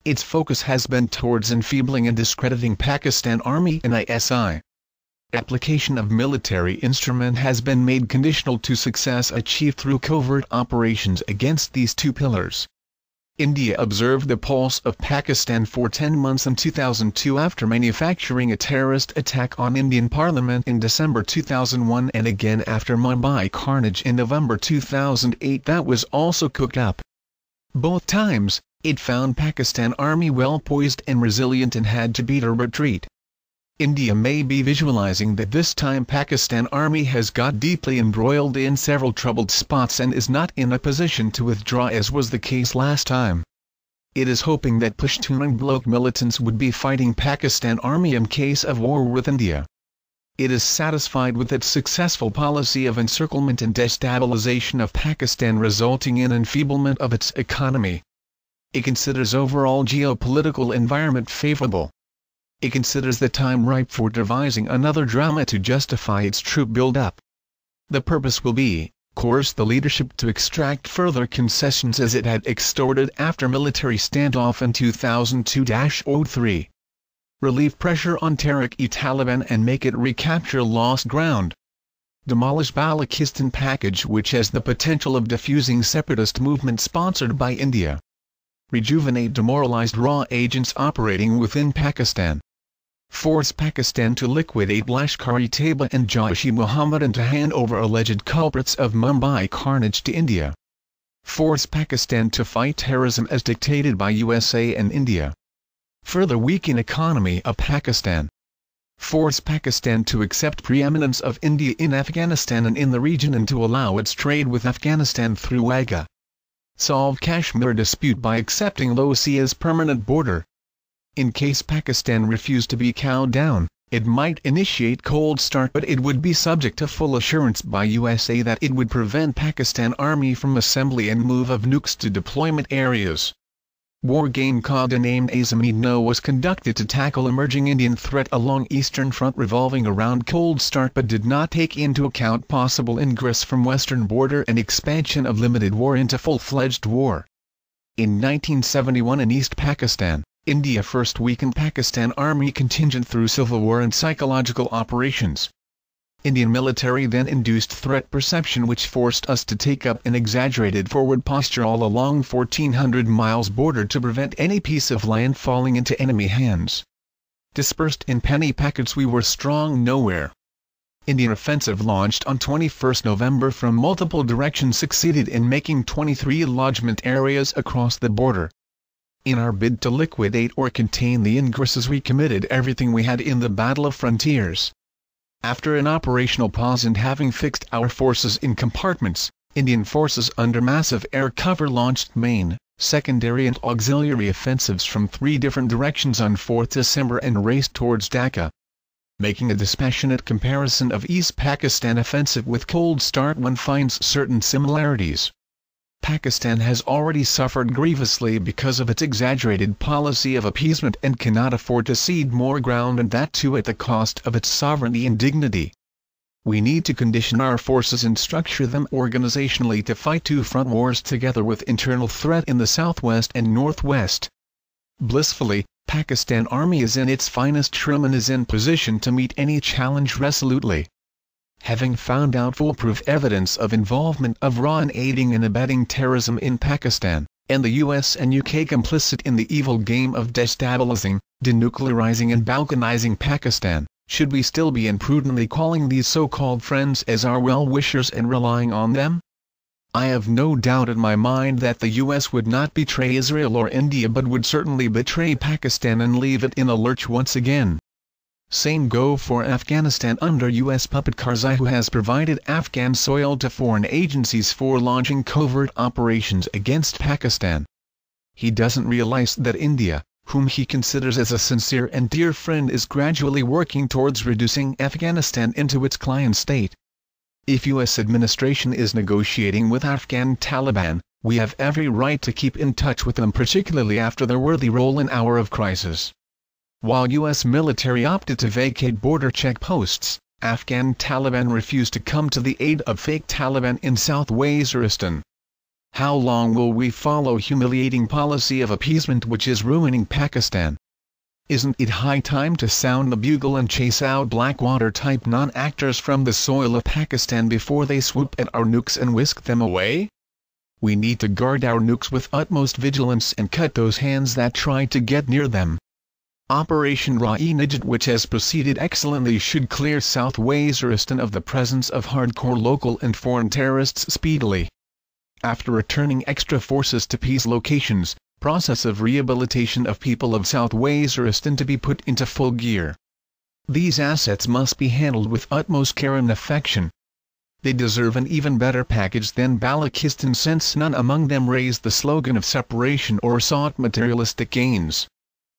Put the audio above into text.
Its focus has been towards enfeebling and discrediting Pakistan Army and ISI. Application of military instrument has been made conditional to success achieved through covert operations against these two pillars. India observed the pulse of Pakistan for 10 months in 2002 after manufacturing a terrorist attack on Indian Parliament in December 2001 and again after Mumbai carnage in November 2008 that was also cooked up. Both times, it found Pakistan Army well poised and resilient and had to beat a retreat. India may be visualizing that this time Pakistan Army has got deeply embroiled in several troubled spots and is not in a position to withdraw as was the case last time. It is hoping that Pashtun and Bloc militants would be fighting Pakistan Army in case of war with India. It is satisfied with its successful policy of encirclement and destabilization of Pakistan resulting in enfeeblement of its economy. It considers overall geopolitical environment favorable. It considers the time ripe for devising another drama to justify its troop build-up. The purpose will be, coerce the leadership to extract further concessions as it had extorted after military standoff in 2002-03. Relieve pressure on Tehrik-e-Taliban and make it recapture lost ground. Demolish Balochistan package which has the potential of diffusing separatist movement sponsored by India. Rejuvenate demoralized raw agents operating within Pakistan. Force Pakistan to liquidate Lashkar-e-Taiba and Jaish-e-Mohammed and to hand over alleged culprits of Mumbai carnage to India. Force Pakistan to fight terrorism as dictated by USA and India. Further weaken economy of Pakistan. Force Pakistan to accept preeminence of India in Afghanistan and in the region and to allow its trade with Afghanistan through Wagah. Solve Kashmir dispute by accepting LoC as permanent border. In case Pakistan refused to be cowed down, it might initiate cold start but it would be subject to full assurance by USA that it would prevent Pakistan Army from assembly and move of nukes to deployment areas. War game codenamed Azam-e-No was conducted to tackle emerging Indian threat along Eastern Front revolving around cold start but did not take into account possible ingress from western border and expansion of limited war into full-fledged war. In 1971 in East Pakistan, India first weakened Pakistan Army contingent through civil war and psychological operations. Indian military then induced threat perception which forced us to take up an exaggerated forward posture all along 1400 miles border to prevent any piece of land falling into enemy hands. Dispersed in penny packets we were strong nowhere. Indian offensive launched on 21 November from multiple directions succeeded in making 23 lodgement areas across the border. In our bid to liquidate or contain the ingresses we committed everything we had in the Battle of Frontiers. After an operational pause and having fixed our forces in compartments, Indian forces under massive air cover launched main, secondary and auxiliary offensives from 3 different directions on 4 December and raced towards Dhaka. Making a dispassionate comparison of East Pakistan offensive with Cold Start one finds certain similarities. Pakistan has already suffered grievously because of its exaggerated policy of appeasement and cannot afford to cede more ground and that too at the cost of its sovereignty and dignity. We need to condition our forces and structure them organizationally to fight 2 front wars together with internal threat in the southwest and northwest. Blissfully, Pakistan Army is in its finest trim and is in position to meet any challenge resolutely. Having found out foolproof evidence of involvement of RA in aiding and abetting terrorism in Pakistan, and the US and UK complicit in the evil game of destabilizing, denuclearizing and balkanizing Pakistan, should we still be imprudently calling these so-called friends as our well-wishers and relying on them? I have no doubt in my mind that the US would not betray Israel or India but would certainly betray Pakistan and leave it in a lurch once again. Same go for Afghanistan under US puppet Karzai who has provided Afghan soil to foreign agencies for launching covert operations against Pakistan. He doesn't realize that India, whom he considers as a sincere and dear friend, is gradually working towards reducing Afghanistan into its client state. If US administration is negotiating with Afghan Taliban, we have every right to keep in touch with them, particularly after their worthy role in hour of crisis. While US military opted to vacate border checkposts, Afghan Taliban refused to come to the aid of fake Taliban in South Waziristan. How long will we follow humiliating policy of appeasement which is ruining Pakistan? Isn't it high time to sound the bugle and chase out Blackwater-type non-actors from the soil of Pakistan before they swoop at our nukes and whisk them away? We need to guard our nukes with utmost vigilance and cut those hands that try to get near them. Operation Raw-e-Najat, which has proceeded excellently, should clear South Waziristan of the presence of hardcore local and foreign terrorists speedily. After returning extra forces to peace locations, process of rehabilitation of people of South Waziristan to be put into full gear. These assets must be handled with utmost care and affection. They deserve an even better package than Balochistan, since none among them raised the slogan of separation or sought materialistic gains.